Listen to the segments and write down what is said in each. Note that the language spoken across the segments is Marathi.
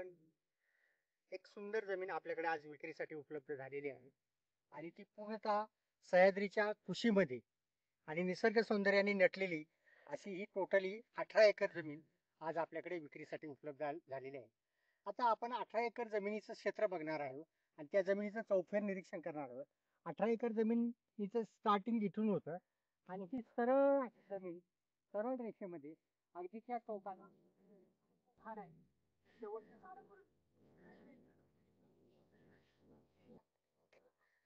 आपण एक सुंदर जमीन आपल्याकडे आज विक्रीसाठी उपलब्ध झालेली आहे आणि ती पूर्णतः सह्याद्रीच्या कुशीमध्ये आणि निसर्ग सौंदर्याने नटलेली अशी ही टोटली 18 एकर जमीन आज आपल्याकडे विक्रीसाठी उपलब्ध झालेली आहे. आता आपण 18 एकर जमिनीचं क्षेत्र बघणार आहोत आणि त्या जमिनीचं चौफेर निरीक्षण करणार आहोत. 18 एकर जमिनीचं स्टार्टिंग इथून होतं आणि ही सरळ जमीन सरळ रेषेमध्ये अगदी त्या चौकाला झाड आहे शेवटच्या झाडापर्यंत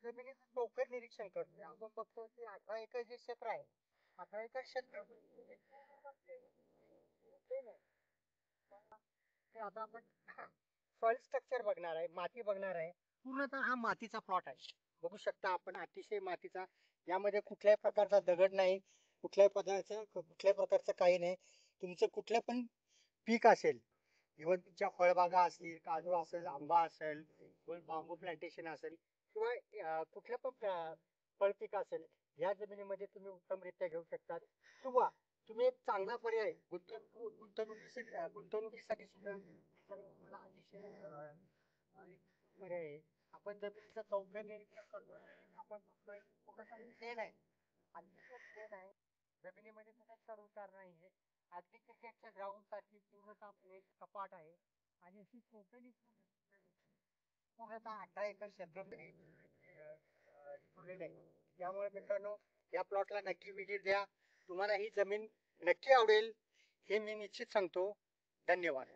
जमिनीचं चौफेर निरीक्षण करतोय. आपण बघतो की 18 एकर जे क्षेत्र आहे, 18 एकर क्षेत्र ते आता आपण सॉइल स्ट्रक्चर बघणार आहे, माती बघणार आहे. पूर्णतः हा मातीचा प्लॉट आहे. बघू शकता आपण अतिशय मातीचा, यामध्ये कुठल्याही प्रकारचा दगड नाही, कुठल्याही प्रकारचं काही नाही. तुमचं कुठलं पण पीक असेल, इव्हन तुमच्या फळबागा असतील, काजू असेल, आंबा असेल, बांबू प्लांटेशन असेल किंवा कुठलं पण फळ पीक असेल, या जमिनीमध्ये तुम्ही उत्तमरित्या घेऊ शकतात. किंवा तुम्ही एक चांगला पर्याय गुंतवणुकीसाठी सुद्धा तुम्हाला अतिशय पर्याय आहे. आपण जमिनीचा चौफेर निरीक्षण करतो. आपण बघतोय कुठं शेड आहे आणि शेड आहे, जमिनीमध्ये कुठे चढ उतार नाहीये. अगदी क्रिकेटच्या ग्राउंड सारखी पूर्णतः प्लेट सपाट आहे आणि अशी टोटली पूर्णतः 18 एकर क्षेत्र आहे. त्यामुळे मित्रांनो, या प्लॉटला नक्की विजिट द्या. तुम्हाला ही जमीन नक्की आवडेल हे मी निश्चित सांगतो. धन्यवाद.